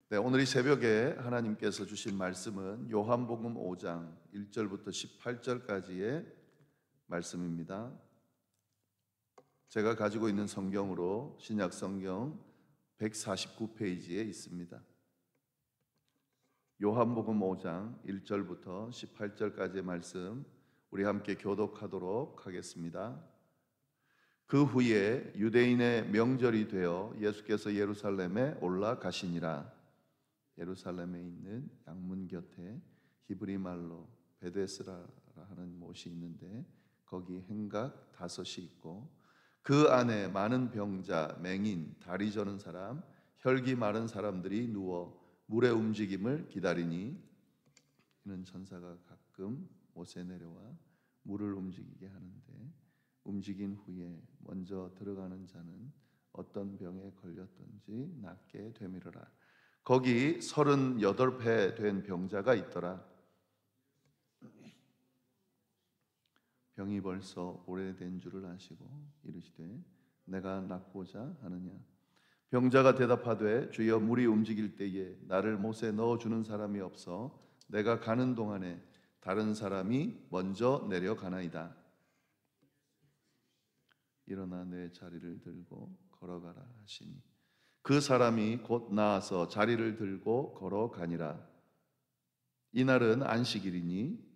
네, 오늘 이 새벽에 하나님께서 주신 말씀은 요한복음 5장 1절부터 18절까지의 말씀입니다. 제가 가지고 있는 성경으로 신약 성경 149페이지에 있습니다. 요한복음 5장 1절부터 18절까지의 말씀 우리 함께 교독하도록 하겠습니다. 그 후에 유대인의 명절이 되어 예수께서 예루살렘에 올라가시니라. 예루살렘에 있는 양문 곁에 히브리 말로 베데스라 하는 못이 있는데 거기 행각 5이 있고 그 안에 많은 병자, 맹인, 다리 저는 사람, 혈기 마른 사람들이 누워 물의 움직임을 기다리니 이는 천사가 가끔 못에 내려와 물을 움직이게 하는데 움직인 후에 먼저 들어가는 자는 어떤 병에 걸렸든지 낫게 되미르라. 거기 38배 된 병자가 있더라. 병이 벌써 오래된 줄을 아시고 이르시되 내가 낫고자 하느냐. 병자가 대답하되 주여 물이 움직일 때에 나를 못에 넣어주는 사람이 없어 내가 가는 동안에 다른 사람이 먼저 내려가나이다. 일어나 내 자리를 들고 걸어가라 하시니 그 사람이 곧 나아서 자리를 들고 걸어가니라. 이날은 안식일이니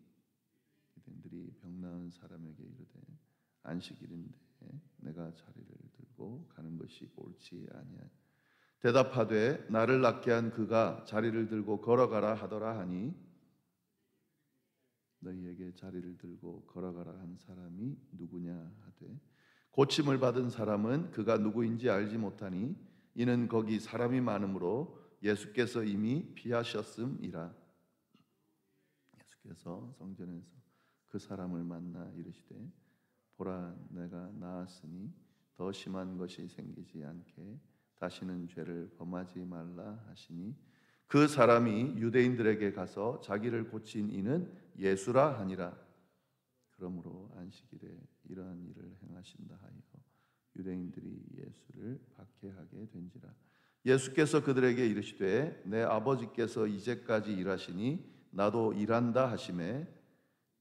유대인들이 병 나은 사람에게 이르되 안식일인데 내가 자리를 들고 가는 것이 옳지 아니하니 대답하되 나를 낫게 한 그가 자리를 들고 걸어가라 하더라 하니 너희에게 자리를 들고 걸어가라 한 사람이 누구냐 하되 고침을 받은 사람은 그가 누구인지 알지 못하니 이는 거기 사람이 많으므로 예수께서 이미 피하셨음이라. 예수께서 성전에서 그 사람을 만나 이르시되 보라 내가 나았으니 더 심한 것이 생기지 않게 다시는 죄를 범하지 말라 하시니 그 사람이 유대인들에게 가서 자기를 고친 이는 예수라 하니라. 그러므로 안식일에 이러한 일을 행하신다 하여 유대인들이 예수를 박해하게 된지라. 예수께서 그들에게 이르시되 내 아버지께서 이제까지 일하시니 나도 일한다 하시매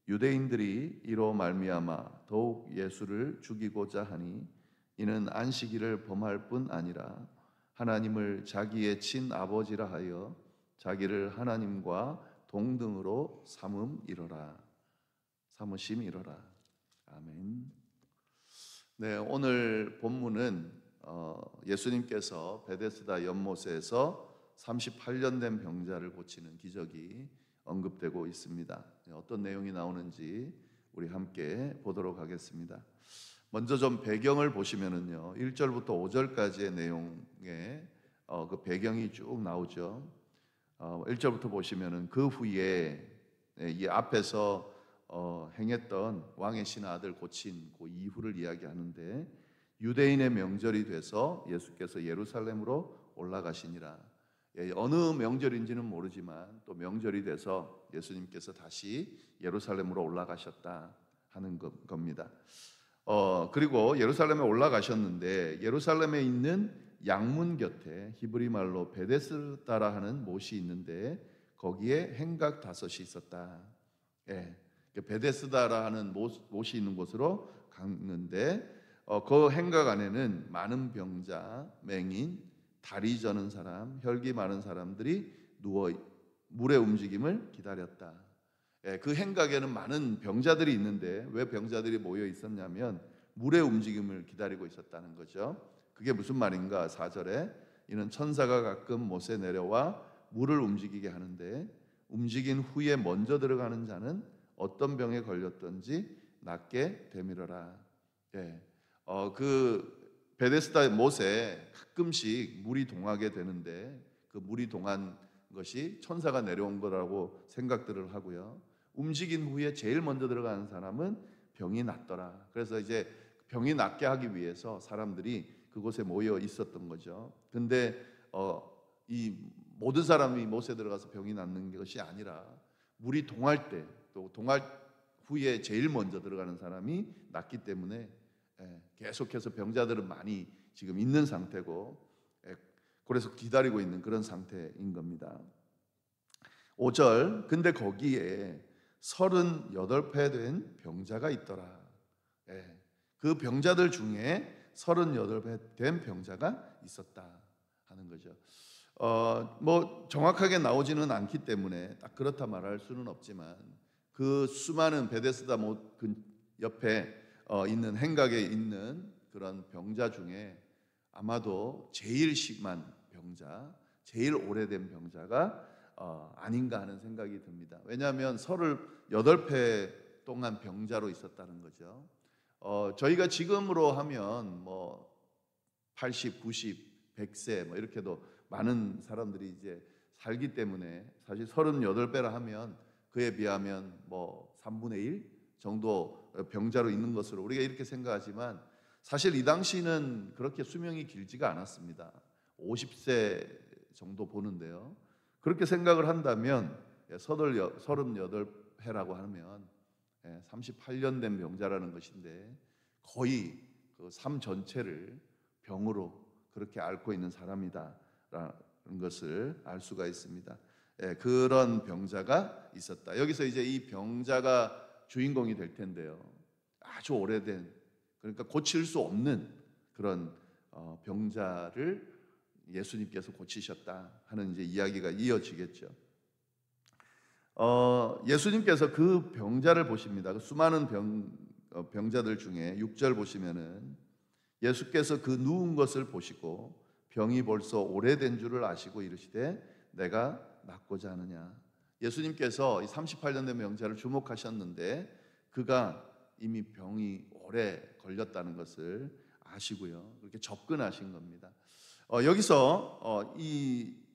유대인들이 이로 말미암아 더욱 예수를 죽이고자 하니 이는 안식일을 범할 뿐 아니라 하나님을 자기의 친아버지라 하여 자기를 하나님과 동등으로 삼음이로라. 삼으심이로라. 아멘. 네, 오늘 본문은 예수님께서 베데스다 연못에서 38년 된 병자를 고치는 기적이 언급되고 있습니다. 어떤 내용이 나오는지 우리 함께 보도록 하겠습니다. 먼저 좀 배경을 보시면은요, 1절부터 5절까지의 내용에 그 배경이 쭉 나오죠. 1절부터 보시면은 그 후에 이 앞에서 행했던 왕의 신하들 고친 그 이후를 이야기하는데 유대인의 명절이 돼서 예수께서 예루살렘으로 올라가시니라. 어느 명절인지는 모르지만 또 명절이 돼서 예수님께서 다시 예루살렘으로 올라가셨다 하는 겁니다. 그리고 예루살렘에 올라가셨는데 예루살렘에 있는 양문 곁에 히브리 말로 베데스다라 하는 못이 있는데 거기에 행각 5이 있었다. 베데스다라 하는 못이 있는 곳으로 갔는데 그 행각 안에는 많은 병자, 맹인, 다리 저는 사람, 혈기 많은 사람들이 누워 물의 움직임을 기다렸다. 그 행각에는 많은 병자들이 있는데 왜 병자들이 모여 있었냐면 물의 움직임을 기다리고 있었다는 거죠. 그게 무슨 말인가? 4절에 이는 천사가 가끔 못에 내려와 물을 움직이게 하는데 움직인 후에 먼저 들어가는 자는 어떤 병에 걸렸든지 낫게 되미르라. 그 베데스다 못에 가끔씩 물이 동하게 되는데 그 물이 동한 것이 천사가 내려온 거라고 생각들을 하고요. 움직인 후에 제일 먼저 들어가는 사람은 병이 낫더라. 그래서 이제 병이 낫게 하기 위해서 사람들이 그곳에 모여 있었던 거죠. 근데 이 모든 사람이 못에 들어가서 병이 낫는 것이 아니라 물이 동할 때 또 동할 후에 제일 먼저 들어가는 사람이 낫기 때문에 계속해서 병자들은 많이 지금 있는 상태고 그래서 기다리고 있는 그런 상태인 겁니다. 5절, 근데 거기에 38배 된 병자가 있더라. 예, 그 병자들 중에 38배 된 병자가 있었다 하는 거죠. 뭐 정확하게 나오지는 않기 때문에 딱 그렇다 말할 수는 없지만 그 수많은 베데스다 못 옆에 있는 행각에 있는 그런 병자 중에 아마도 제일 심한 병자, 제일 오래된 병자가 아닌가 하는 생각이 듭니다. 왜냐하면 38회 동안 병자로 있었다는 거죠. 저희가 지금으로 하면 뭐 80, 90, 100세 뭐 이렇게도 많은 사람들이 이제 살기 때문에 사실 38배라 하면 그에 비하면 뭐 3분의 1 정도 병자로 있는 것으로 우리가 이렇게 생각하지만 사실 이 당시는 그렇게 수명이 길지가 않았습니다. 50세 정도 보는데요. 그렇게 생각을 한다면 38회라고 하면 38년 된 병자라는 것인데 거의 그 삶 전체를 병으로 그렇게 앓고 있는 사람이다라는 것을 알 수가 있습니다. 그런 병자가 있었다. 여기서 이제 이 병자가 주인공이 될 텐데요. 아주 오래된, 그러니까 고칠 수 없는 그런 병자를 예수님께서 고치셨다 하는 이제 이야기가 이어지겠죠. 예수님께서 그 병자를 보십니다. 그 수많은 병자들 중에 6절 보시면은 예수께서 그 누운 것을 보시고 병이 벌써 오래된 줄을 아시고 이르시되 내가 낫고자 하느냐. 예수님께서 이 38년 된 병자를 주목하셨는데 그가 이미 병이 오래 걸렸다는 것을 아시고요. 그렇게 접근하신 겁니다. 여기서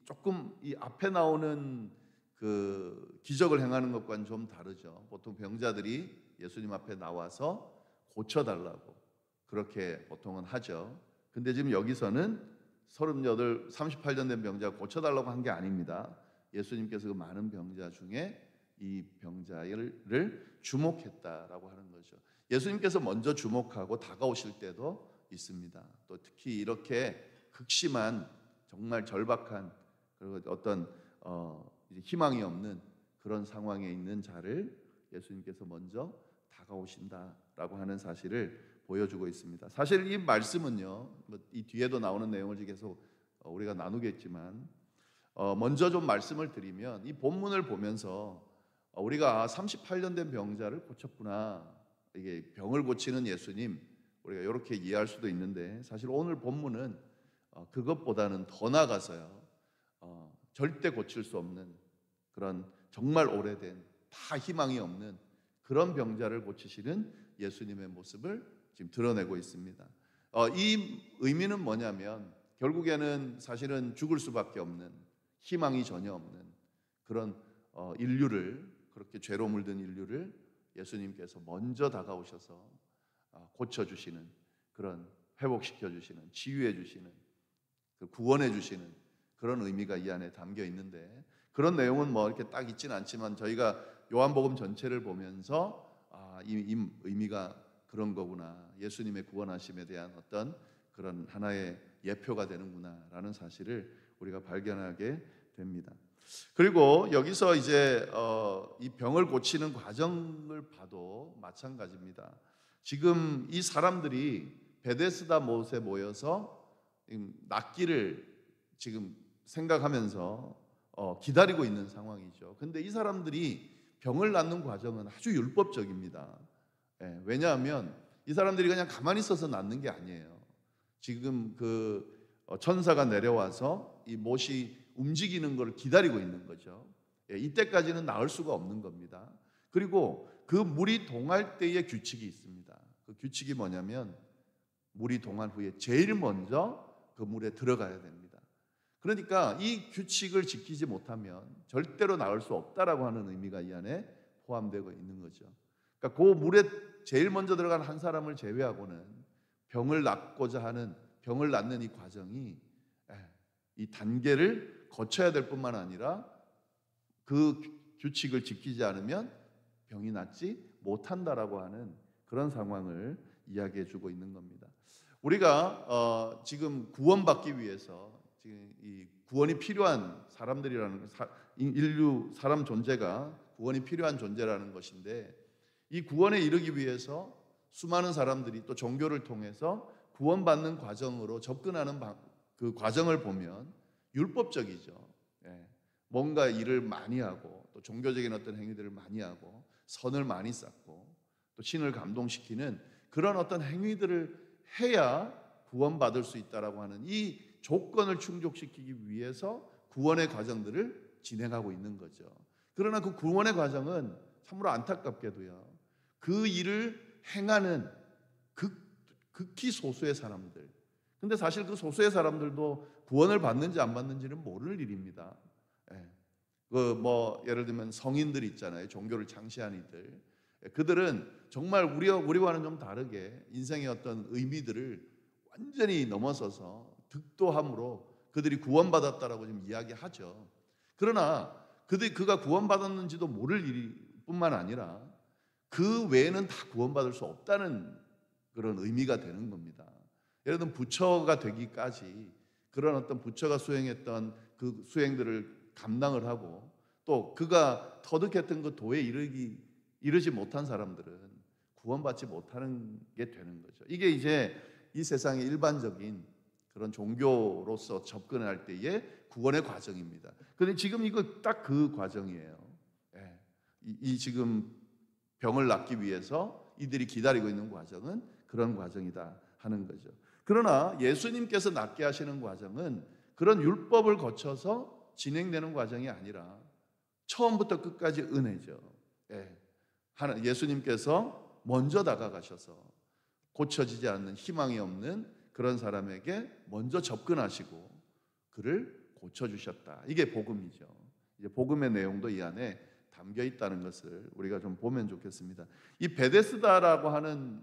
조금 이 앞에 나오는 그 기적을 행하는 것과는 좀 다르죠. 보통 병자들이 예수님 앞에 나와서 고쳐달라고 그렇게 보통은 하죠. 근데 지금 여기서는 38년 된 병자가 고쳐달라고 한 게 아닙니다. 예수님께서 그 많은 병자 중에 이 병자를 주목했다라고 하는 거죠. 예수님께서 먼저 주목하고 다가오실 때도 있습니다. 또 특히 이렇게 극심한 정말 절박한 그리고 어떤 희망이 없는 그런 상황에 있는 자를 예수님께서 먼저 다가오신다라고 하는 사실을 보여주고 있습니다. 사실 이 말씀은요, 이 뒤에도 나오는 내용을 계속 우리가 나누겠지만 먼저 좀 말씀을 드리면 이 본문을 보면서 우리가 38년 된 병자를 고쳤구나, 이게 병을 고치는 예수님, 우리가 이렇게 이해할 수도 있는데 사실 오늘 본문은 그것보다는 더 나아가서요, 절대 고칠 수 없는 그런 정말 오래된 다 희망이 없는 그런 병자를 고치시는 예수님의 모습을 지금 드러내고 있습니다. 이 의미는 뭐냐면 결국에는 사실은 죽을 수밖에 없는 희망이 전혀 없는 그런 인류를, 그렇게 죄로 물든 인류를 예수님께서 먼저 다가오셔서 고쳐주시는, 그런 회복시켜 주시는, 치유해 주시는, 구원해 주시는 그런 의미가 이 안에 담겨 있는데, 그런 내용은 뭐 이렇게 딱 있지는 않지만 저희가 요한복음 전체를 보면서 이 의미가 그런 거구나, 예수님의 구원하심에 대한 어떤 그런 하나의 예표가 되는구나라는 사실을 우리가 발견하게 됩니다. 그리고 여기서 이제 이 병을 고치는 과정을 봐도 마찬가지입니다. 지금 이 사람들이 베데스다 못에 모여서 낫기를 지금 생각하면서 기다리고 있는 상황이죠. 근데 이 사람들이 병을 낫는 과정은 아주 율법적입니다. 왜냐하면 이 사람들이 그냥 가만히 있어서 낫는 게 아니에요. 지금 그 천사가 내려와서 이 못이 움직이는 것을 기다리고 있는 거죠. 이때까지는 나을 수가 없는 겁니다. 그리고 그 물이 동할 때의 규칙이 있습니다. 그 규칙이 뭐냐면 물이 동한 후에 제일 먼저 그 물에 들어가야 됩니다. 그러니까 이 규칙을 지키지 못하면 절대로 나을 수 없다라고 하는 의미가 이 안에 포함되고 있는 거죠. 그러니까 그 물에 제일 먼저 들어간 한 사람을 제외하고는 병을 낫는 이 과정이 이 단계를 거쳐야 될 뿐만 아니라 그 규칙을 지키지 않으면 병이 낫지 못한다라고 하는 그런 상황을 이야기해 주고 있는 겁니다. 우리가 지금 구원받기 위해서 지금 이 구원이 필요한 사람들이라는 인류 사람 존재가 구원이 필요한 존재라는 것인데, 이 구원에 이르기 위해서 수많은 사람들이 또 종교를 통해서 구원받는 과정으로 접근하는 그 과정을 보면 율법적이죠. 예. 뭔가 일을 많이 하고 또 종교적인 어떤 행위들을 많이 하고 선을 많이 쌓고 또 신을 감동시키는 그런 어떤 행위들을 해야 구원받을 수 있다라고 하는 이 조건을 충족시키기 위해서 구원의 과정들을 진행하고 있는 거죠. 그러나 그 구원의 과정은 참으로 안타깝게도요, 그 일을 행하는 극히 소수의 사람들, 근데 사실 그 소수의 사람들도 구원을 받는지 안 받는지는 모를 일입니다. 예. 예를 들면 성인들 있잖아요. 종교를 창시한 이들. 예, 그들은 정말 우리와는 좀 다르게 인생의 어떤 의미들을 완전히 넘어서서 득도함으로 그들이 구원받았다라고 지금 이야기하죠. 그러나 그가 구원받았는지도 모를 일뿐만 아니라 그 외에는 다 구원받을 수 없다는 그런 의미가 되는 겁니다. 예를 들면 부처가 되기까지 그런 어떤 부처가 수행했던 그 수행들을 감당을 하고 또 그가 터득했던 그 도에 이르지 못한 사람들은 구원받지 못하는 게 되는 거죠. 이게 이제 이 세상의 일반적인 그런 종교로서 접근할 때의 구원의 과정입니다. 그런데 지금 이거 딱 그 과정이에요. 예. 이 지금 병을 낫기 위해서 이들이 기다리고 있는 과정은 그런 과정이다 하는 거죠. 그러나 예수님께서 낫게 하시는 과정은 그런 율법을 거쳐서 진행되는 과정이 아니라 처음부터 끝까지 은혜죠. 예. 예수님께서 먼저 다가가셔서 고쳐지지 않는 희망이 없는 그런 사람에게 먼저 접근하시고 그를 고쳐주셨다. 이게 복음이죠. 이제 복음의 내용도 이 안에 담겨 있다는 것을 우리가 좀 보면 좋겠습니다. 이 베데스다라고 하는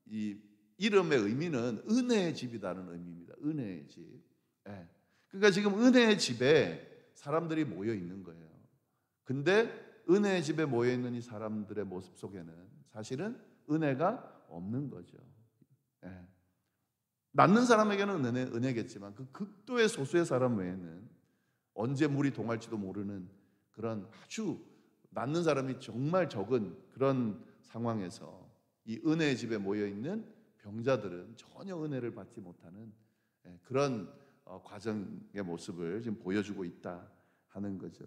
이 이름의 의미는 은혜의 집이라는 의미입니다. 은혜의 집. 예. 그러니까 지금 은혜의 집에 사람들이 모여 있는 거예요. 근데 은혜의 집에 모여 있는 이 사람들의 모습 속에는 사실은 은혜가 없는 거죠. 예. 낫는 사람에게는 은혜겠지만 그 극도의 소수의 사람 외에는 언제 물이 동할지도 모르는 그런 아주 낫는 사람이 정말 적은 그런 상황에서 이 은혜의 집에 모여 있는 병자들은 전혀 은혜를 받지 못하는 그런 과정의 모습을 지금 보여주고 있다 하는 거죠.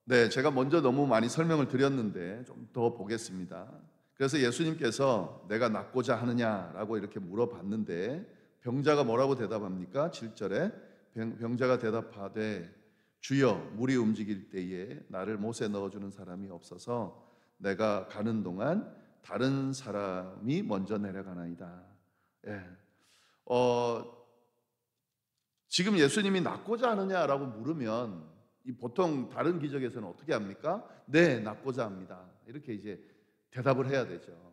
네, 제가 먼저 너무 많이 설명을 드렸는데 좀 더 보겠습니다. 그래서 예수님께서 내가 낫고자 하느냐라고 이렇게 물어봤는데 병자가 뭐라고 대답합니까? 7절에 병자가 대답하되 주여 물이 움직일 때에 나를 못에 넣어주는 사람이 없어서 내가 가는 동안 다른 사람이 먼저 내려가나이다. 예. 지금 예수님이 낫고자 하느냐라고 물으면 보통 다른 기적에서는 어떻게 합니까? 네, 낫고자 합니다. 이렇게 이제 대답을 해야 되죠.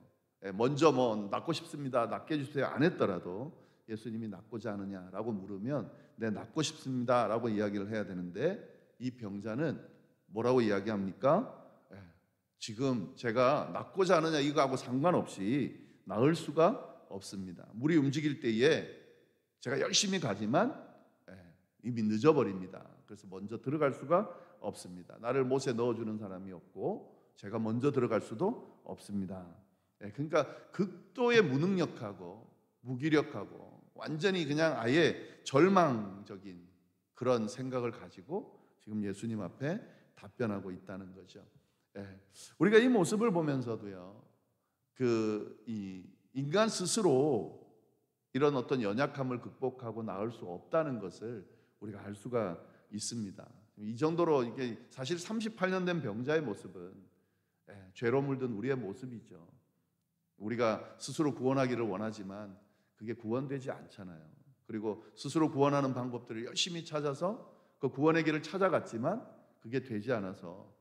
먼저 낫고 싶습니다, 낫게 해주세요 안 했더라도 예수님이 낫고자 하느냐라고 물으면 네, 낫고 싶습니다라고 이야기를 해야 되는데 이 병자는 뭐라고 이야기합니까? 지금 제가 낫고자 하느냐 이거하고 상관없이 나을 수가 없습니다. 물이 움직일 때에 제가 열심히 가지만 이미 늦어버립니다. 그래서 먼저 들어갈 수가 없습니다. 나를 못에 넣어주는 사람이 없고 제가 먼저 들어갈 수도 없습니다. 그러니까 극도의 무능력하고 무기력하고 완전히 그냥 아예 절망적인 그런 생각을 가지고 지금 예수님 앞에 답변하고 있다는 거죠. 우리가 이 모습을 보면서도요, 이 인간 스스로 이런 어떤 연약함을 극복하고 나을 수 없다는 것을 우리가 알 수가 있습니다. 이 정도로 이게 사실 38년 된 병자의 모습은 죄로 물든 우리의 모습이죠. 우리가 스스로 구원하기를 원하지만 그게 구원되지 않잖아요. 그리고 스스로 구원하는 방법들을 열심히 찾아서 그 구원의 길을 찾아갔지만 그게 되지 않아서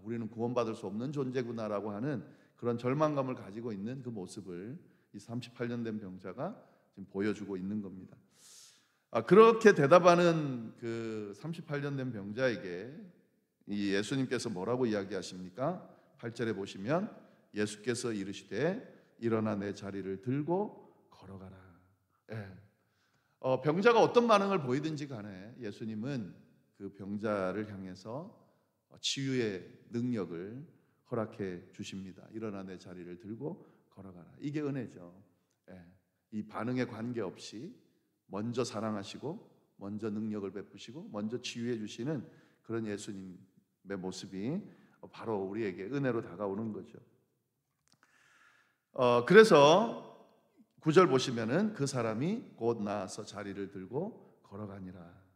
우리는 구원받을 수 없는 존재구나라고 하는 그런 절망감을 가지고 있는 그 모습을 이 38년 된 병자가 지금 보여주고 있는 겁니다. 그렇게 대답하는 그 38년 된 병자에게 이 예수님께서 뭐라고 이야기하십니까? 8절에 보시면 예수께서 이르시되 일어나 내 자리를 들고 걸어가라. 병자가 어떤 반응을 보이든지 간에 예수님은 그 병자를 향해서 치유의 능력을 허락해 주십니다. 일어나 내 자리를 들고 걸어가라. 이게 은혜죠. 예. 이 반응에 관계없이 먼저 사랑하시고 먼저 능력을 베푸시고 먼저 치유해 주시는 그런 예수님의 모습이 바로 우리에게 은혜로 다가오는 거죠. 그래서 9절 보시면은 그 사람이 곧 나아서 자리를 들고 걸어가니라.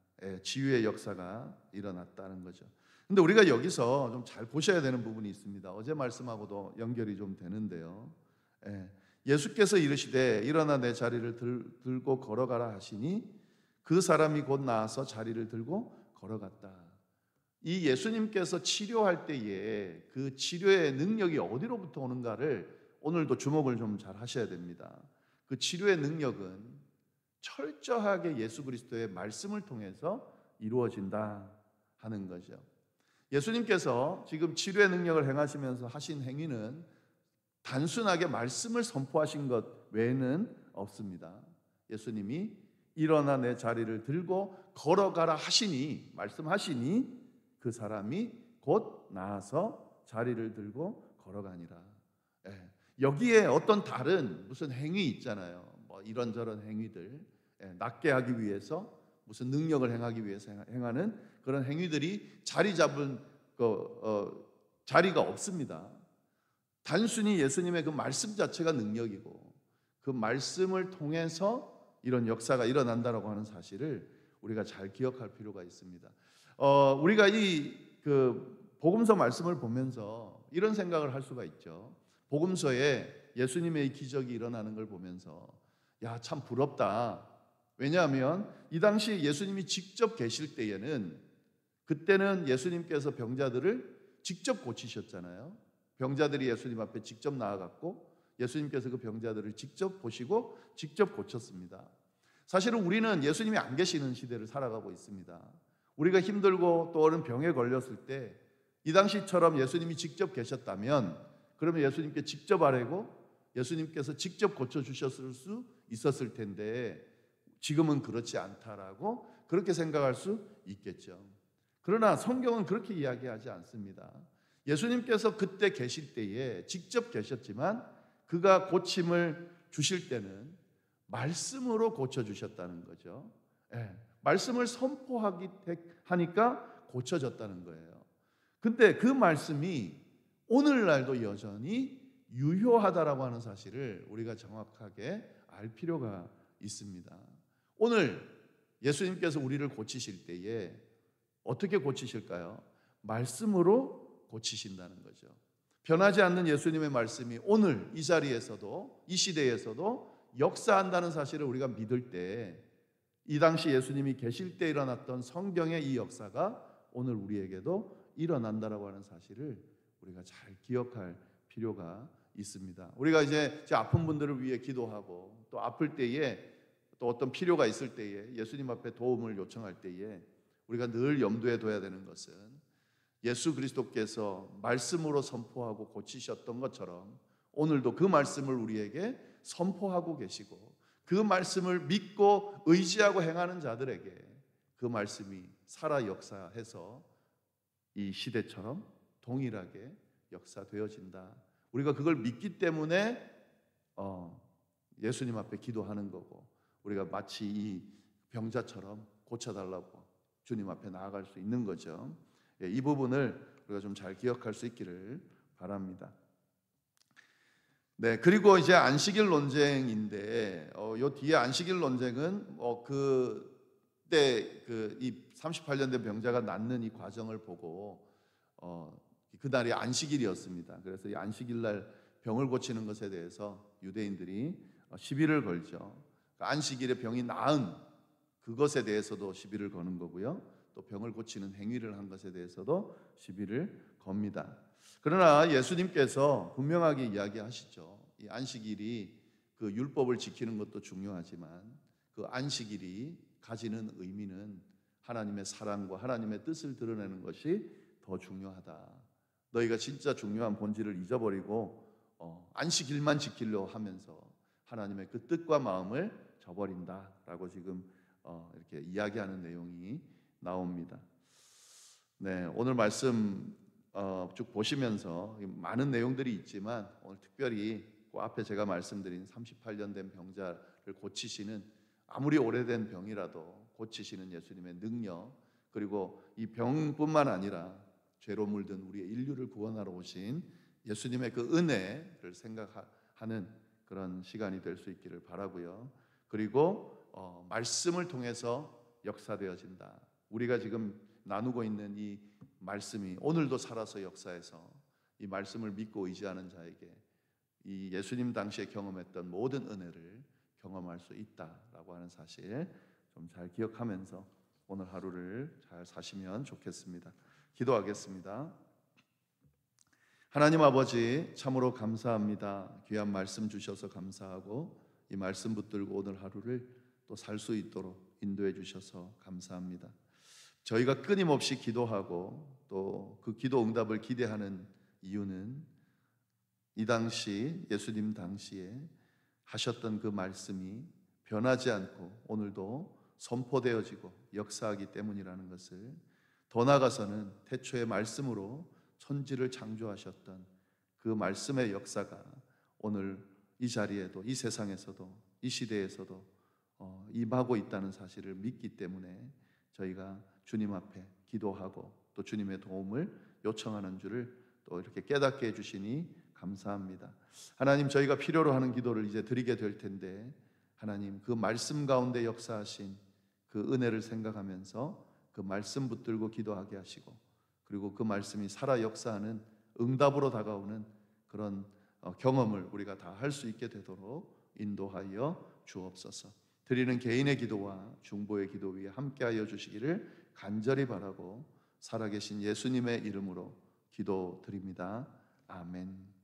치유의 역사가 일어났다는 거죠. 근데 우리가 여기서 좀 잘 보셔야 되는 부분이 있습니다. 어제 말씀하고도 연결이 좀 되는데요. 예수께서 이르시되 일어나 내 자리를 들고 걸어가라 하시니 그 사람이 곧 나아서 자리를 들고 걸어갔다. 이 예수님께서 치료할 때에 그 치료의 능력이 어디로부터 오는가를 오늘도 주목을 좀 잘 하셔야 됩니다. 그 치료의 능력은 철저하게 예수 그리스도의 말씀을 통해서 이루어진다 하는 거죠. 예수님께서 지금 치료의 능력을 행하시면서 하신 행위는 단순하게 말씀을 선포하신 것 외에는 없습니다. 예수님이 일어나 내 자리를 들고 걸어가라 하시니, 말씀하시니 그 사람이 곧 나아서 자리를 들고 걸어가니라. 여기에 어떤 다른 무슨 행위 있잖아요. 뭐 이런저런 행위들, 낫게 하기 위해서 무슨 능력을 행하기 위해서 행하는 그런 행위들이 자리 잡은 자리가 없습니다. 단순히 예수님의 그 말씀 자체가 능력이고 그 말씀을 통해서 이런 역사가 일어난다라고 하는 사실을 우리가 잘 기억할 필요가 있습니다. 우리가 이 복음서 말씀을 보면서 이런 생각을 할 수가 있죠. 복음서에 예수님의 기적이 일어나는 걸 보면서 야, 참 부럽다. 왜냐하면 이 당시 예수님이 직접 계실 때에는 그때는 예수님께서 병자들을 직접 고치셨잖아요. 병자들이 예수님 앞에 직접 나아갔고 예수님께서 그 병자들을 직접 보시고 직접 고쳤습니다. 사실은 우리는 예수님이 안 계시는 시대를 살아가고 있습니다. 우리가 힘들고 또 어른 병에 걸렸을 때 이 당시처럼 예수님이 직접 계셨다면 그러면 예수님께 직접 아뢰고 예수님께서 직접 고쳐주셨을 수 있었을 텐데 지금은 그렇지 않다라고 그렇게 생각할 수 있겠죠. 그러나 성경은 그렇게 이야기하지 않습니다. 예수님께서 그때 계실 때에 직접 계셨지만 그가 고침을 주실 때는 말씀으로 고쳐주셨다는 거죠. 말씀을 선포하니까 고쳐졌다는 거예요. 근데 그 말씀이 오늘날도 여전히 유효하다라고 하는 사실을 우리가 정확하게 알 필요가 있습니다. 오늘 예수님께서 우리를 고치실 때에 어떻게 고치실까요? 말씀으로 고치신다는 거죠. 변하지 않는 예수님의 말씀이 오늘 이 자리에서도 이 시대에서도 역사한다는 사실을 우리가 믿을 때 이 당시 예수님이 계실 때 일어났던 성경의 이 역사가 오늘 우리에게도 일어난다라고 하는 사실을 우리가 잘 기억할 필요가 있습니다. 우리가 이제 아픈 분들을 위해 기도하고 또 아플 때에 또 어떤 필요가 있을 때에 예수님 앞에 도움을 요청할 때에 우리가 늘 염두에 둬야 되는 것은 예수 그리스도께서 말씀으로 선포하고 고치셨던 것처럼 오늘도 그 말씀을 우리에게 선포하고 계시고 그 말씀을 믿고 의지하고 행하는 자들에게 그 말씀이 살아 역사해서 이 시대처럼 동일하게 역사되어진다. 우리가 그걸 믿기 때문에 예수님 앞에 기도하는 거고 우리가 마치 이 병자처럼 고쳐달라고 주님 앞에 나아갈 수 있는 거죠. 이 부분을 우리가 좀 잘 기억할 수 있기를 바랍니다. 네, 그리고 이제 안식일 논쟁인데 요 뒤에 안식일 논쟁은 그때 이 38년 된 병자가 낫는 이 과정을 보고 그날이 안식일이었습니다. 그래서 이 안식일 날 병을 고치는 것에 대해서 유대인들이 시비를 걸죠. 안식일에 병이 나은 그것에 대해서도 시비를 거는 거고요. 또 병을 고치는 행위를 한 것에 대해서도 시비를 겁니다. 그러나 예수님께서 분명하게 이야기하시죠. 이 안식일이 그 율법을 지키는 것도 중요하지만 그 안식일이 가지는 의미는 하나님의 사랑과 하나님의 뜻을 드러내는 것이 더 중요하다. 너희가 진짜 중요한 본질을 잊어버리고 안식일만 지키려 하면서 하나님의 그 뜻과 마음을 저버린다라고 지금 이렇게 이야기하는 내용이 나옵니다. 네, 오늘 말씀 쭉 보시면서 많은 내용들이 있지만 오늘 특별히 그 앞에 제가 말씀드린 38년 된 병자를 고치시는, 아무리 오래된 병이라도 고치시는 예수님의 능력, 그리고 이 병뿐만 아니라 죄로 물든 우리의 인류를 구원하러 오신 예수님의 그 은혜를 생각하는 그런 시간이 될 수 있기를 바라고요. 그리고 말씀을 통해서 역사되어진다. 우리가 지금 나누고 있는 이 말씀이 오늘도 살아서 역사해서 이 말씀을 믿고 의지하는 자에게 이 예수님 당시에 경험했던 모든 은혜를 경험할 수 있다라고 하는 사실 좀 잘 기억하면서 오늘 하루를 잘 사시면 좋겠습니다. 기도하겠습니다. 하나님 아버지, 참으로 감사합니다. 귀한 말씀 주셔서 감사하고 이 말씀 붙들고 오늘 하루를 또 살 수 있도록 인도해 주셔서 감사합니다. 저희가 끊임없이 기도하고 또 그 기도 응답을 기대하는 이유는 이 당시 예수님 당시에 하셨던 그 말씀이 변하지 않고 오늘도 선포되어지고 역사하기 때문이라는 것을, 더 나아가서는 태초의 말씀으로 천지를 창조하셨던 그 말씀의 역사가 오늘 이 자리에도, 이 세상에서도, 이 시대에서도 임하고 있다는 사실을 믿기 때문에 저희가 주님 앞에 기도하고 또 주님의 도움을 요청하는 줄을 또 이렇게 깨닫게 해주시니 감사합니다. 하나님, 저희가 필요로 하는 기도를 이제 드리게 될 텐데 하나님, 그 말씀 가운데 역사하신 그 은혜를 생각하면서 그 말씀 붙들고 기도하게 하시고, 그리고 그 말씀이 살아 역사하는 응답으로 다가오는 그런 경험을 우리가 다 할 수 있게 되도록 인도하여 주옵소서. 드리는 개인의 기도와 중보의 기도 위에 함께하여 주시기를 간절히 바라고 살아계신 예수님의 이름으로 기도드립니다. 아멘.